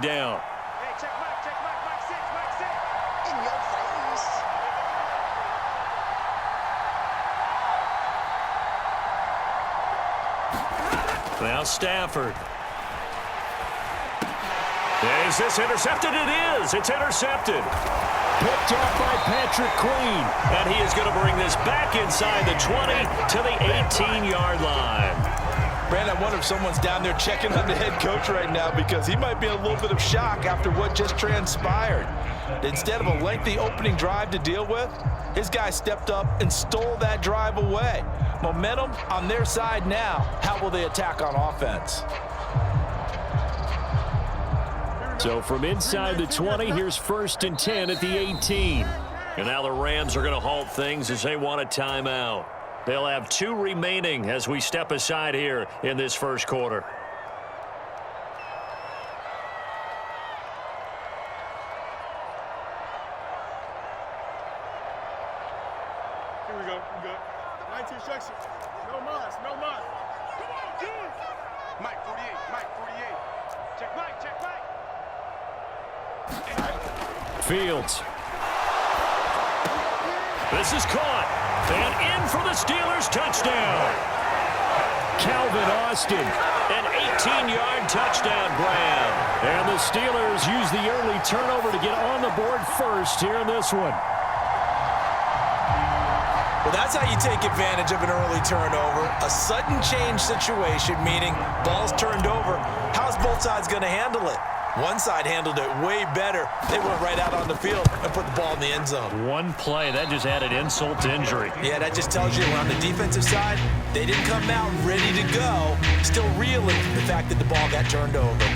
down. Hey, check Mike 6. In your face. Now Stafford. Is this intercepted? It is. It's intercepted. Picked off by Patrick Queen. And he is going to bring this back inside the 20 to the 18-yard line. Brandon, I wonder if someone's down there checking on the head coach right now because he might be in a little bit of shock after what just transpired. Instead of a lengthy opening drive to deal with, his guy stepped up and stole that drive away. Momentum on their side now. How will they attack on offense? So from inside the 20, here's 1st and 10 at the 18. And now the Rams are going to halt things as they want a timeout. They'll have 2 remaining as we step aside here in this first quarter. Here we go. We good. 19 instruction. No mas. Mike 48. Check Mike. Fields. This is caught. And in for the Steelers touchdown. Calvin Austin, an 18-yard touchdown grab. And the Steelers use the early turnover to get on the board first here in this one. Well, that's how you take advantage of an early turnover. A sudden change situation, meaning ball's turned over. How's both sides going to handle it? One side handled it way better. They went right out on the field and put the ball in the end zone. One play, that just added insult to injury. Yeah, that just tells you on the defensive side, they didn't come out ready to go, still reeling the fact that the ball got turned over.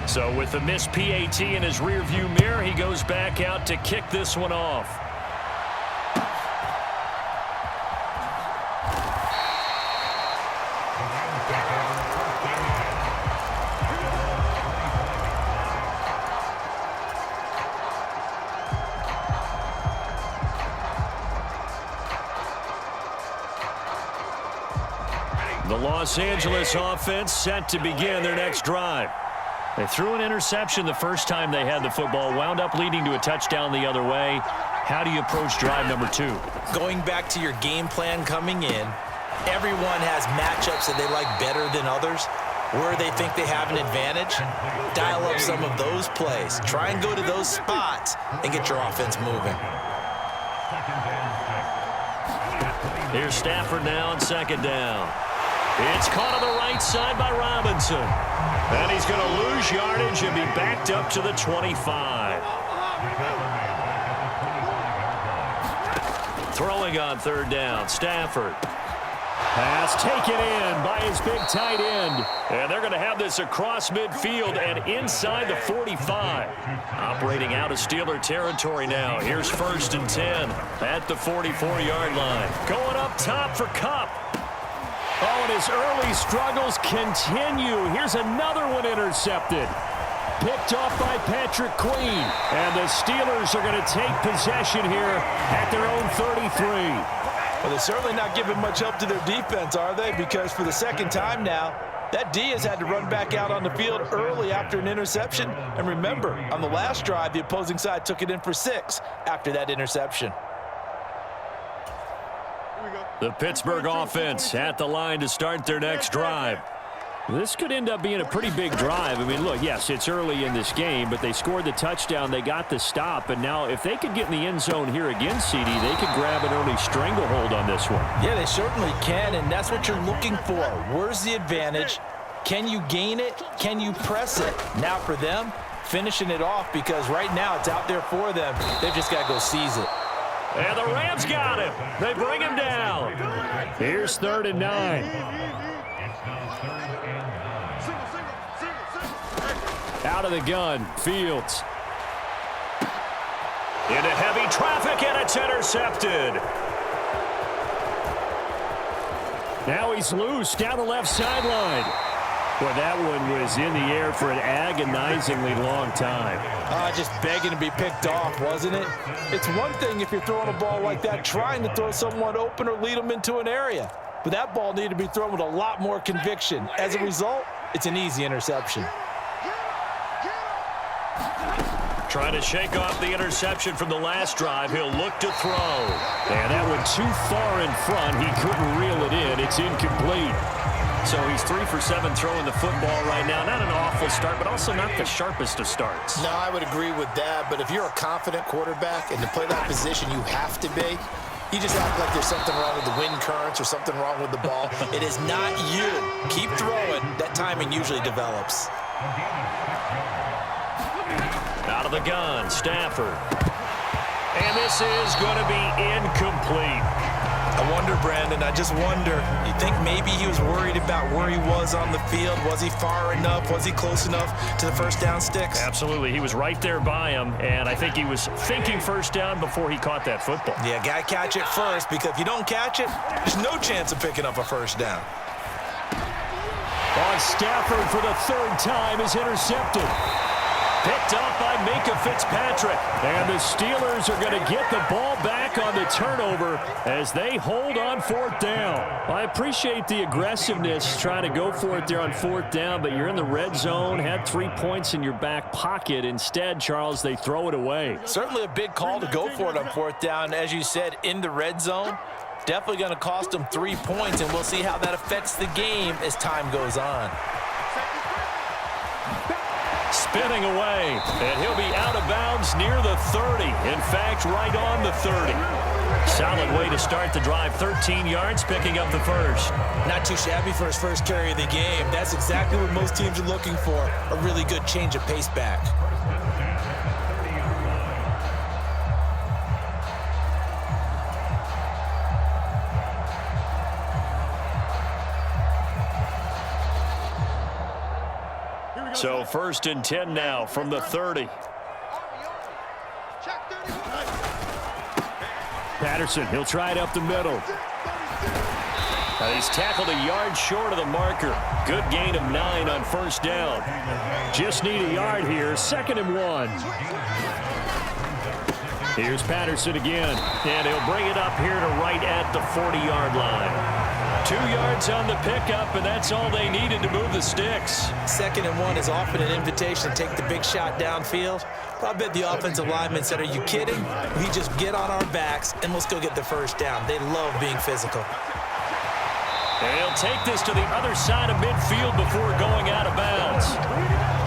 So with the missed PAT in his rearview mirror, he goes back out to kick this one off. The Los Angeles offense set to begin their next drive. They threw an interception the first time they had the football, wound up leading to a touchdown the other way. How do you approach drive number 2? Going back to your game plan coming in, everyone has matchups that they like better than others. Where they think they have an advantage, dial up some of those plays. Try and go to those spots and get your offense moving. Here's Stafford now on 2nd down. It's caught on the right side by Robinson. And he's going to lose yardage and be backed up to the 25. Throwing on 3rd down, Stafford. Pass taken in by his big tight end. And they're going to have this across midfield and inside the 45. Operating out of Steeler territory now. Here's 1st and 10 at the 44-yard line. Going up top for Kupp. Oh, and his early struggles continue. Here's another one intercepted. Picked off by Patrick Queen. And the Steelers are going to take possession here at their own 33. Well, they're certainly not giving much help to their defense, are they? Because for the 2nd time now, that D has had to run back out on the field early after an interception. And remember, on the last drive, the opposing side took it in for 6 after that interception. The Pittsburgh offense at the line to start their next drive. This could end up being a pretty big drive. I mean, look, yes, it's early in this game, but they scored the touchdown. They got the stop. And now if they could get in the end zone here again, CD, they could grab an early stranglehold on this one. Yeah, they certainly can, and that's what you're looking for. Where's the advantage? Can you gain it? Can you press it? Now for them, finishing it off because right now it's out there for them. They've just got to go seize it. And the Rams got him. They bring him down. Here's 3rd and 9. Out of the gun, Fields. Into heavy traffic, and it's intercepted. Now he's loose down the left sideline. Well, that one was in the air for an agonizingly long time. Just begging to be picked off, wasn't it? It's one thing if you're throwing a ball like that, trying to throw someone open or lead them into an area. But that ball needed to be thrown with a lot more conviction. As a result, it's an easy interception. Trying to shake off the interception from the last drive. He'll look to throw. And that went too far in front. He couldn't reel it in. It's incomplete. So he's 3 for 7 throwing the football right now. Not an awful start, but also not the sharpest of starts. No, I would agree with that. But if you're a confident quarterback and to play that position, you have to be. You just act like there's something wrong with the wind currents or something wrong with the ball. It is not you. Keep throwing. That timing usually develops. Out of the gun, Stafford. And this is going to be incomplete. I wonder, Brandon, I just wonder, you think maybe he was worried about where he was on the field? Was he far enough? Was he close enough to the first down sticks? Absolutely. He was right there by him, and I think he was thinking first down before he caught that football. Yeah, got to catch it first, because if you don't catch it, there's no chance of picking up a first down. Stafford for the 3rd time is intercepted. Picked up by Minka Fitzpatrick. And the Steelers are going to get the ball back on the turnover as they hold on 4th down. I appreciate the aggressiveness trying to go for it there on 4th down, but you're in the red zone, had 3 points in your back pocket. Instead, Charles, they throw it away. Certainly a big call to go for it on 4th down. As you said, in the red zone, definitely going to cost them 3 points, and we'll see how that affects the game as time goes on. Spinning away, and he'll be out of bounds near the 30. In fact, right on the 30. Solid way to start the drive. 13 yards, picking up the first. Not too shabby for his first carry of the game. That's exactly what most teams are looking for, a really good change of pace back. So 1st and 10 now from the 30. Patterson, he'll try it up the middle. He's tackled a yard short of the marker. Good gain of 9 on 1st down. Just need a yard here. 2nd and 1. Here's Patterson again. And he'll bring it up here to right at the 40-yard line. 2 yards on the pickup, and that's all they needed to move the sticks. 2nd and 1 is often an invitation to take the big shot downfield. I bet the offensive lineman said, are you kidding? We just get on our backs, and let's go get the first down. They love being physical. And he'll take this to the other side of midfield before going out of bounds.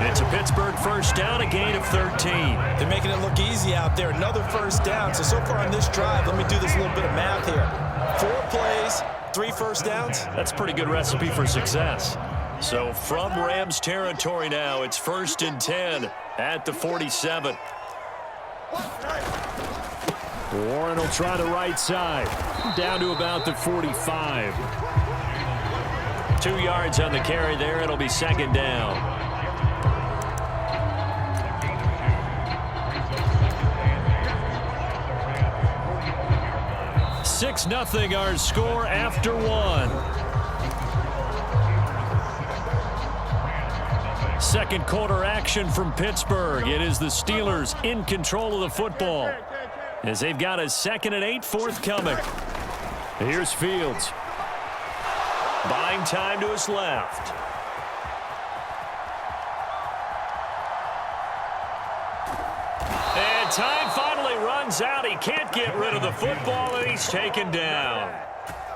It's a Pittsburgh first down, a gain of 13. They're making it look easy out there. Another first down. So far on this drive, let me do this little bit of math here. 4 plays, 3 first downs. That's a pretty good recipe for success. So from Rams territory now, it's 1st and 10 at the 47. Warren will try the right side. Down to about the 45. 2 yards on the carry there. It'll be 2nd down. 6-0 our score after 1. Second quarter action from Pittsburgh. It is the Steelers in control of the football as they've got a 2nd and 8 forthcoming. Here's Fields. Buying time to his left. And time finally runs out. He can't get rid of the football, and he's taken down.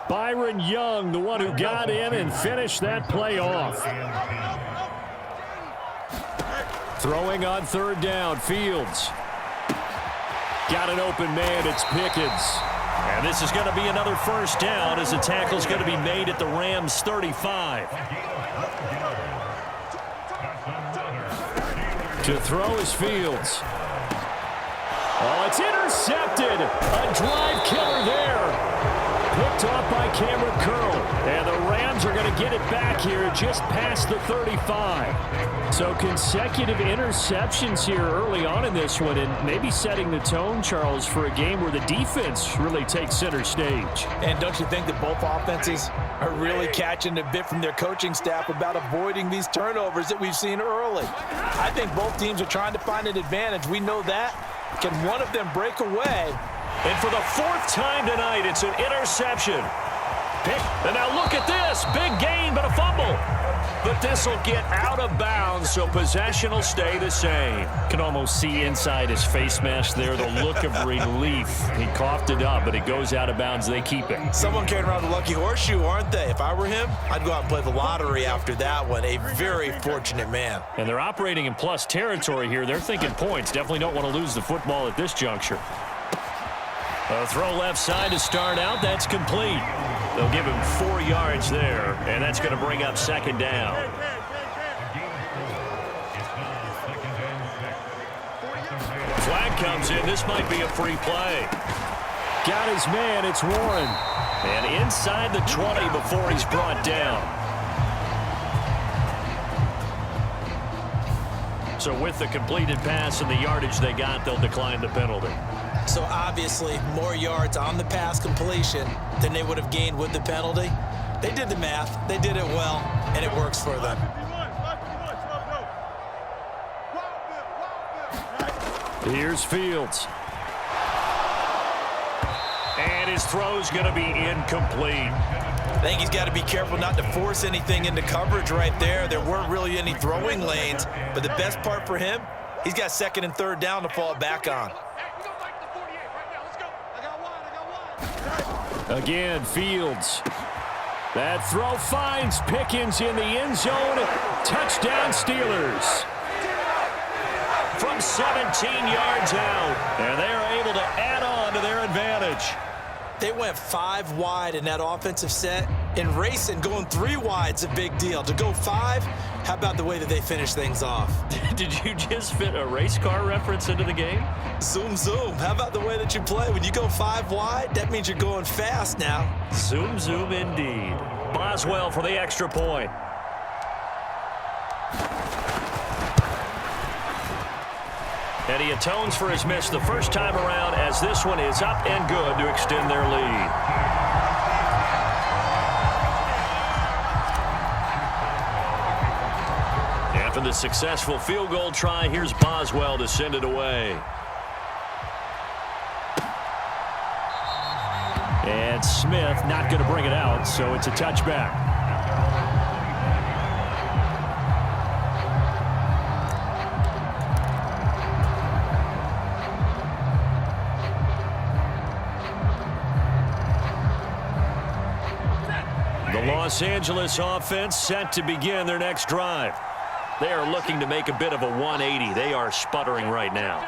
Byron Young, the one who got in and finished that play off. Throwing on 3rd down, Fields. Got an open man, it's Pickens. And this is going to be another first down as the tackle's going to be made at the Rams 35. To throw is Fields. Oh, it's intercepted. A drive killer there. Picked picked off by Cameron Curl. And the Rams are going to get it back here just past the 35. So consecutive interceptions here early on in this one, and maybe setting the tone, Charles, for a game where the defense really takes center stage. And don't you think that both offenses are really catching a bit from their coaching staff about avoiding these turnovers that we've seen early? I think both teams are trying to find an advantage. We know that. Can one of them break away? And for the fourth time tonight, it's an interception. And now look at this. Big gain, but a fumble. But this will get out of bounds, so possession will stay the same. Can almost see inside his face mask there the look of relief. He coughed it up, but it goes out of bounds. They keep it. Someone carrying around the lucky horseshoe, aren't they? If I were him, I'd go out and play the lottery after that one. A very fortunate man. And they're operating in plus territory here. They're thinking points. Definitely don't want to lose the football at this juncture. A throw left side to start out. That's complete. They'll give him 4 yards there, and that's going to bring up second down. Flag comes in. This might be a free play. Got his man. It's Warren. And inside the 20 before he's brought down. So with the completed pass and the yardage they got, they'll decline the penalty. So obviously more yards on the pass completion than they would have gained with the penalty. They did the math. They did it well, and it works for them. Here's Fields. And his throw's going to be incomplete. I think he's got to be careful not to force anything into coverage right there. There weren't really any throwing lanes, but the best part for him, he's got second and third down to fall back on. Again, Fields. That throw finds Pickens in the end zone. Touchdown, Steelers. From 17 yards out, and they are able to add on to their advantage. They went 5 wide in that offensive set, and racing going 3 wide's a big deal. To go 5, how about the way that they finish things off? Did you just fit a race car reference into the game? Zoom, zoom. How about the way that you play? When you go 5 wide, that means you're going fast now. Zoom, zoom indeed. Boswell for the extra point. And he atones for his miss the first time around as this one is up and good to extend their lead. After the successful field goal try, here's Boswell to send it away. And Smith not going to bring it out, so it's a touchback. The Los Angeles offense set to begin their next drive. They are looking to make a bit of a 180. They are sputtering right now.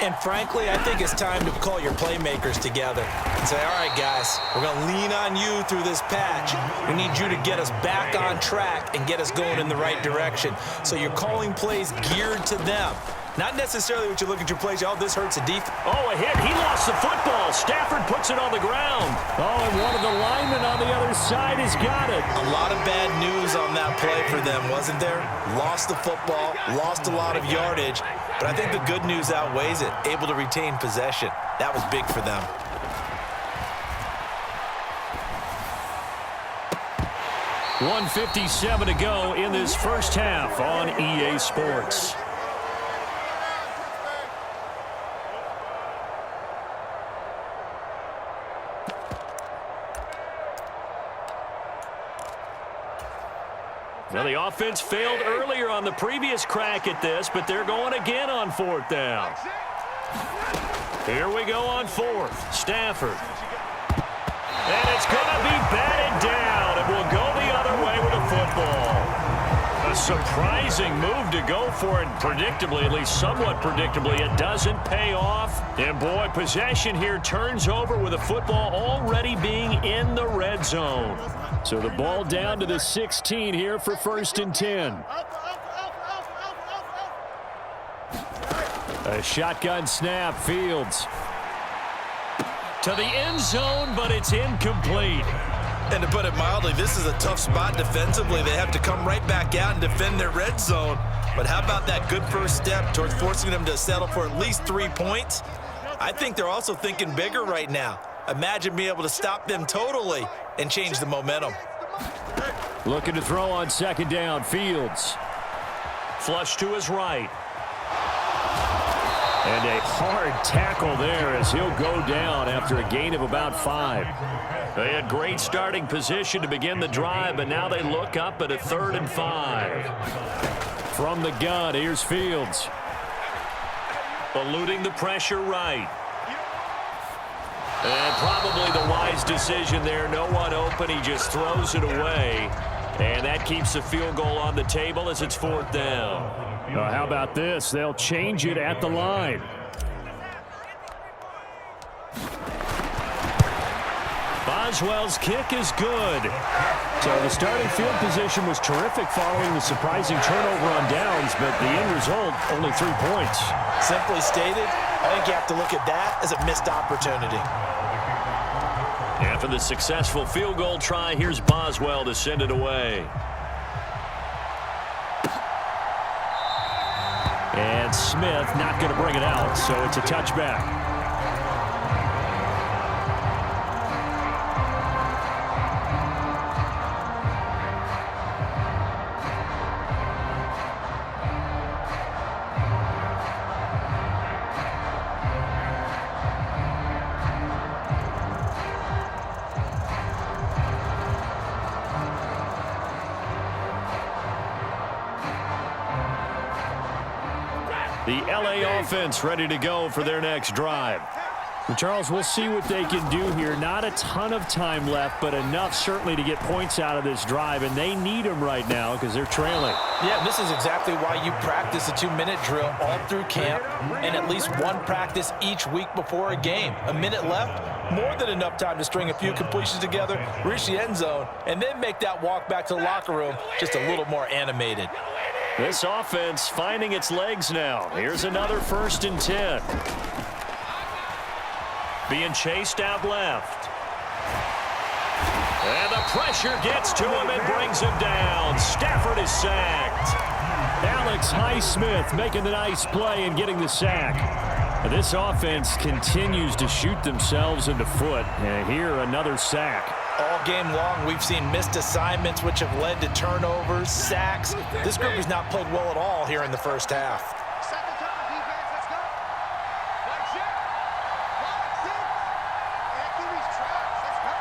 And frankly, I think it's time to call your playmakers together and say, all right, guys, we're going to lean on you through this patch. We need you to get us back on track and get us going in the right direction. So you're calling plays geared to them. Not necessarily what you look at your plays, oh, this hurts a defense. Oh, a hit. He lost the football. Stafford puts it on the ground. Oh, and one of the linemen on the other side has got it. A lot of bad news on that play for them, wasn't there? Lost the football, lost a lot of yardage, but I think the good news outweighs it. Able to retain possession. That was big for them. .157 to go in this first half on EA Sports. Now, the offense failed earlier on the previous crack at this, but they're going again on 4th down. Here we go on 4th. Stafford. And it's going to be batted down, and we'll go the other way with the football. A surprising move to go for it, predictably, at least somewhat predictably. It doesn't pay off. And, boy, possession here turns over with the football already being in the red zone. So the ball down to the 16 here for 1st and 10. A shotgun snap, Fields. To the end zone, but it's incomplete. And to put it mildly, this is a tough spot defensively. They have to come right back out and defend their red zone. But how about that good first step towards forcing them to settle for at least 3 points? I think they're also thinking bigger right now. Imagine being able to stop them totally and change the momentum. Looking to throw on second down. Fields. Flush to his right. And a hard tackle there as he'll go down after a gain of about 5. They had great starting position to begin the drive, but now they look up at a 3rd and 5. From the gun, here's Fields. Eluding the pressure right. And probably the wise decision there. No one open. He just throws it away. And that keeps the field goal on the table as it's 4th down. How about this? They'll change it at the line. Boswell's kick is good. So the starting field position was terrific following the surprising turnover on downs, but the end result, only 3 points. Simply stated, I think you have to look at that as a missed opportunity. After the successful field goal try, here's Boswell to send it away. And Smith not going to bring it out, so it's a touchback. The LA offense ready to go for their next drive. And Charles, we'll see what they can do here. Not a ton of time left, but enough certainly to get points out of this drive, and they need them right now because they're trailing. Yeah, this is exactly why you practice a 2-minute drill all through camp and at least one practice each week before a game. A minute left, more than enough time to string a few completions together, reach the end zone, and then make that walk back to the locker room just a little more animated. This offense finding its legs now. Here's another 1st and 10. Being chased out left. And the pressure gets to him and brings him down. Stafford is sacked. Alex Highsmith making the nice play and getting the sack. This offense continues to shoot themselves in the foot. And here, another sack. All game long, we've seen missed assignments, which have led to turnovers, sacks. This group has not played well at all here in the first half. Second time, defense, let's go. Flag shit. Flag shit. Anthony's traps, let's go.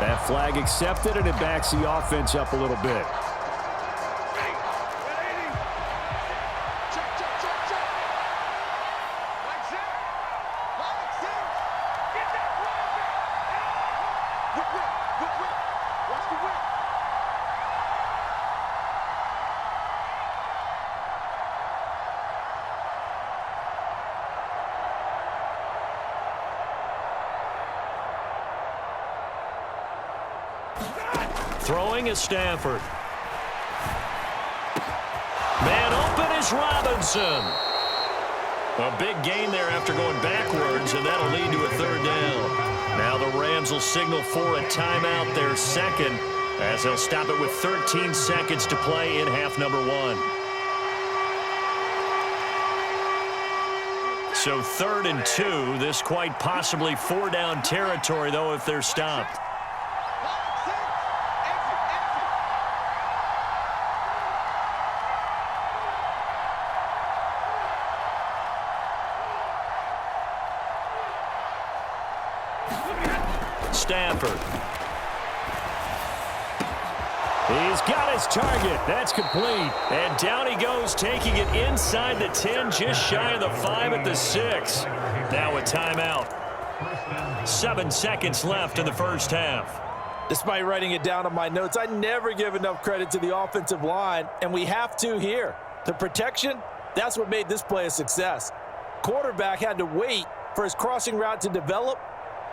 That flag accepted, and it backs the offense up a little bit. Throwing is Stafford. Man open is Robinson. A big gain there after going backwards, and that'll lead to a 3rd down. Now the Rams will signal for a timeout, their second, as they'll stop it with 13 seconds to play in half number 1. So 3rd and 2, this quite possibly 4-down territory, though, if they're stopped. Stafford. He's got his target. That's complete. And down he goes, taking it inside the 10, just shy of the 5 at the 6. Now a timeout. 7 seconds left in the first half. Despite writing it down on my notes, I never give enough credit to the offensive line, and we have to here. The protection, that's what made this play a success. Quarterback had to wait for his crossing route to develop,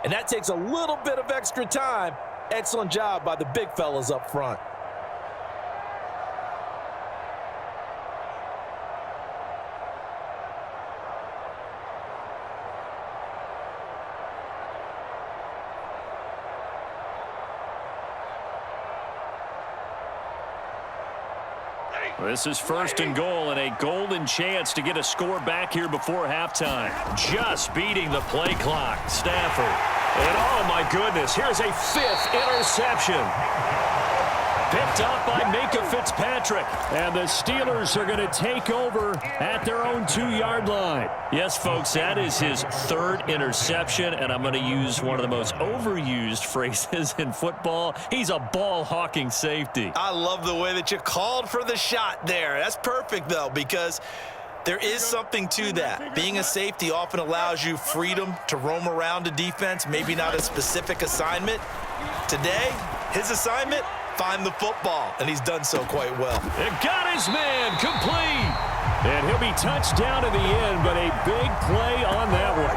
and that takes a little bit of extra time. Excellent job by the big fellas up front. This is 1st and goal and a golden chance to get a score back here before halftime. Just beating the play clock. Stafford. And oh my goodness, here's a 5th interception. Picked up by Minka Fitzpatrick. And the Steelers are going to take over at their own 2-yard line. Yes, folks, that is his 3rd interception, and I'm going to use one of the most overused phrases in football. He's a ball-hawking safety. I love the way that you called for the shot there. That's perfect, though, because there is something to that. Being a safety often allows you freedom to roam around a defense, maybe not a specific assignment. Today, his assignment, find the football, and he's done so quite well. And got his man complete. And he'll be touched down in the end, but a big play on that one.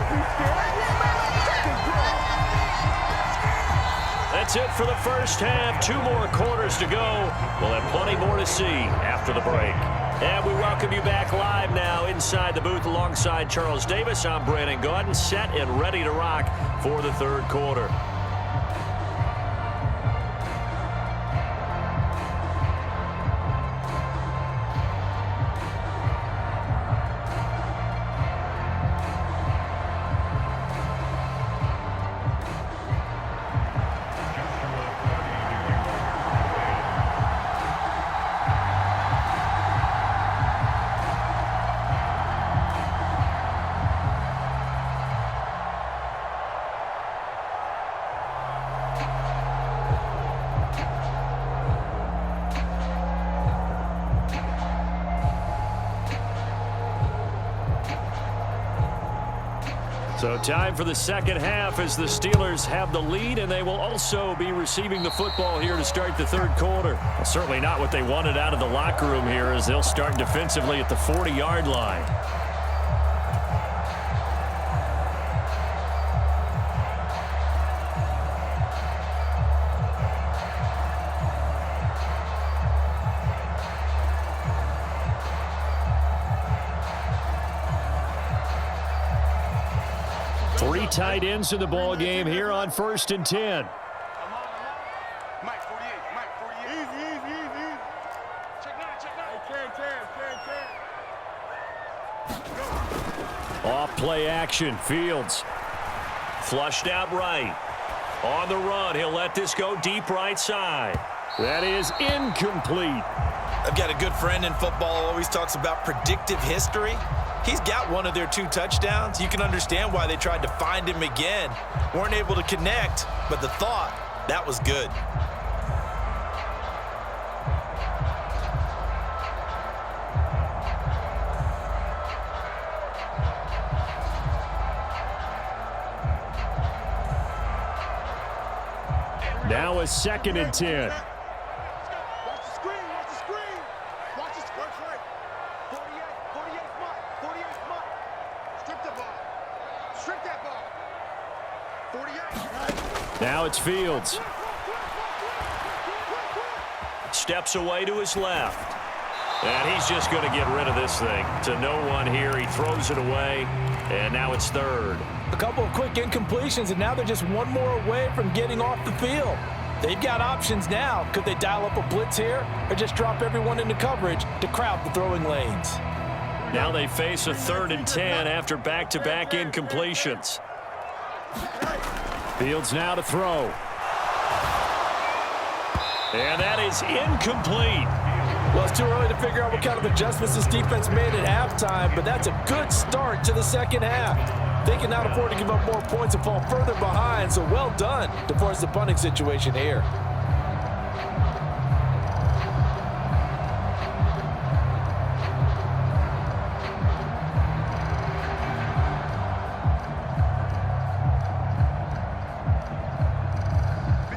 That's it for the first half. 2 more quarters to go. We'll have plenty more to see after the break. And we welcome you back live now inside the booth alongside Charles Davis. I'm Brandon Gaudin, set and ready to rock for the 3rd quarter. So time for the second half as the Steelers have the lead, and they will also be receiving the football here to start the 3rd quarter. Well, certainly not what they wanted out of the locker room here as they'll start defensively at the 40-yard line. Tight ends in the ball game here on 1st and 10. Mike, 48. Mike, 48. Easy. Check 9. Hey, 10. Off play action. Fields. Flushed out right. On the run. He'll let this go deep right side. That is incomplete. I've got a good friend in football, always talks about predictive history. He's got one of their 2 touchdowns. You can understand why they tried to find him again. Weren't able to connect, but the thought, that was good. Now a 2nd and 10. Watch the screen. Watch the screen. Right. 48 Mike. Strip that ball. 48. Now it's Fields. Steps away to his left. And he's just going to get rid of this thing to no one here. He throws it away, and now it's 3rd. A couple of quick incompletions, and now they're just 1 more away from getting off the field. They've got options now. Could they dial up a blitz here or just drop everyone into coverage to crowd the throwing lanes? Now they face a 3rd and 10 after back-to-back incompletions. Fields now to throw. And that is incomplete. Well, it's too early to figure out what kind of adjustments this defense made at halftime, but that's a good start to the second half. They cannot afford to give up more points and fall further behind, so well done to force the punting situation here.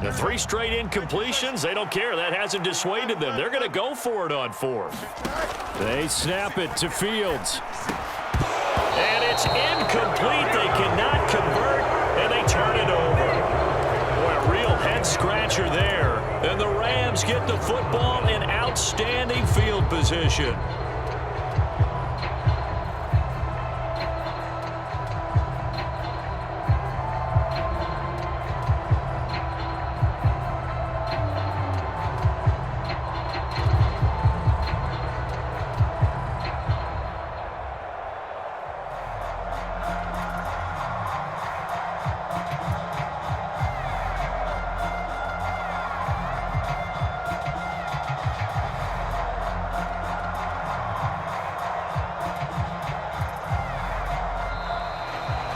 The 3 straight incompletions, they don't care. That hasn't dissuaded them. They're going to go for it on 4th. They snap it to Fields. And it's incomplete. They cannot convert, and they turn it over. Boy, a real head-scratcher there. And the Rams get the football in outstanding field position.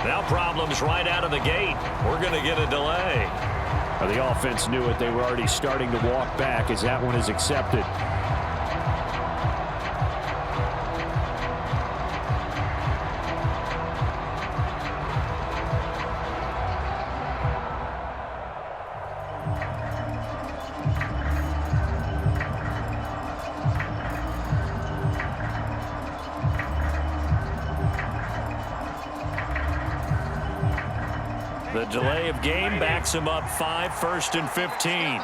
Now problems right out of the gate. We're going to get a delay. Well, the offense knew it. They were already starting to walk back as that one is accepted. The delay of game backs him up 5, 1st and 15.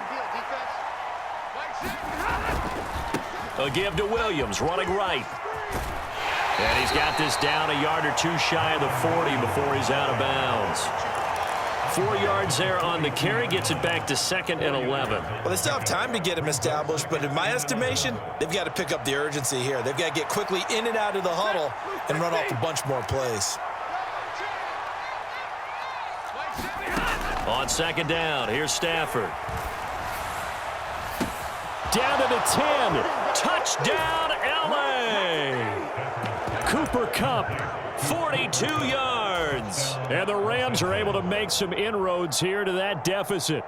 A give to Williams, running right. And he's got this down a yard or two shy of the 40 before he's out of bounds. 4 yards there on the carry, gets it back to 2nd and 11. Well, they still have time to get him established, but in my estimation, they've got to pick up the urgency here. They've got to get quickly in and out of the huddle and run off a bunch more plays. On 2nd down, here's Stafford. Down to the 10. Touchdown, L.A. Cooper Kupp, 42 yards. And the Rams are able to make some inroads here to that deficit.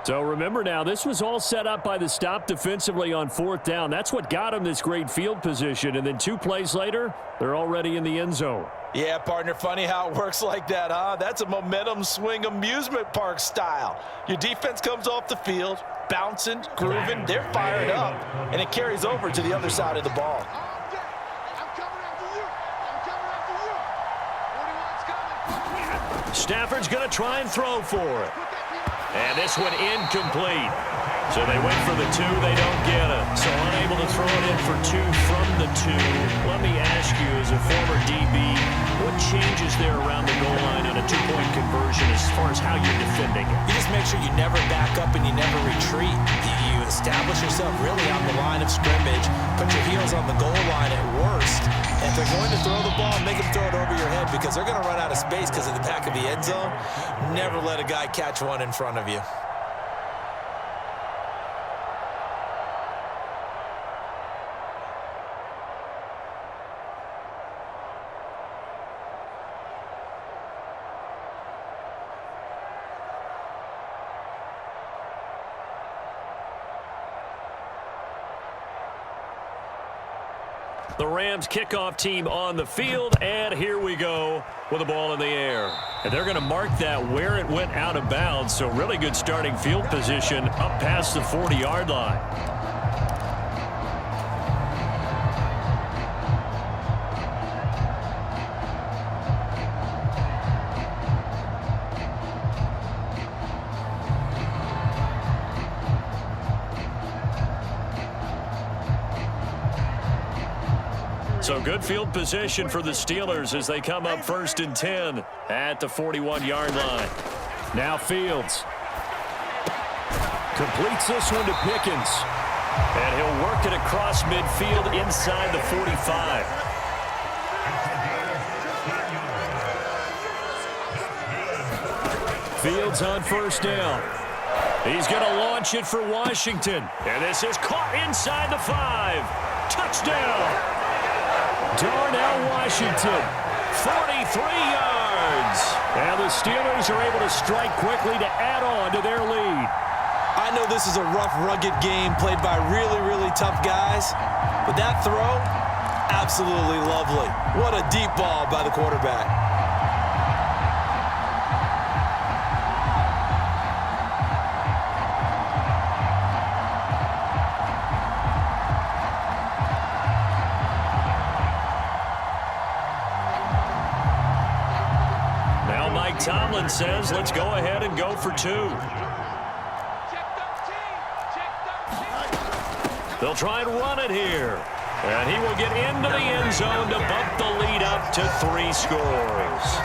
So remember now, this was all set up by the stop defensively on 4th down. That's what got them this great field position. And then 2 plays later, they're already in the end zone. Yeah, partner, funny how it works like that, huh? That's a momentum swing amusement park style. Your defense comes off the field, bouncing, grooving, they're fired up, and it carries over to the other side of the ball. Stafford's going to try and throw for it. And this one incomplete. So they went for the 2, they don't get it. So unable to throw it in for 2 from the 2. Let me ask you, as a former DB, what changes there around the goal line on a 2-point conversion as far as how you're defending it? You just make sure you never back up and you never retreat. You establish yourself really on the line of scrimmage, put your heels on the goal line at worst. And if they're going to throw the ball, make them throw it over your head because they're going to run out of space because of the back of the end zone. Never let a guy catch one in front of you. The Rams kickoff team on the field, and here we go with the ball in the air. And they're going to mark that where it went out of bounds, so really good starting field position up past the 40-yard line. So good field position for the Steelers as they come up 1st and 10 at the 41-yard line. Now Fields completes this one to Pickens. And he'll work it across midfield inside the 45. Fields on 1st down. He's going to launch it for Washington. And this is caught inside the 5. Touchdown. Darnell Washington, 43 yards. And the Steelers are able to strike quickly to add on to their lead. I know this is a rough, rugged game played by really, really tough guys, but that throw, absolutely lovely. What a deep ball by the quarterback. Tomlin says, let's go ahead and go for 2. They'll try and run it here. And he will get into the end zone to bump the lead up to 3 scores.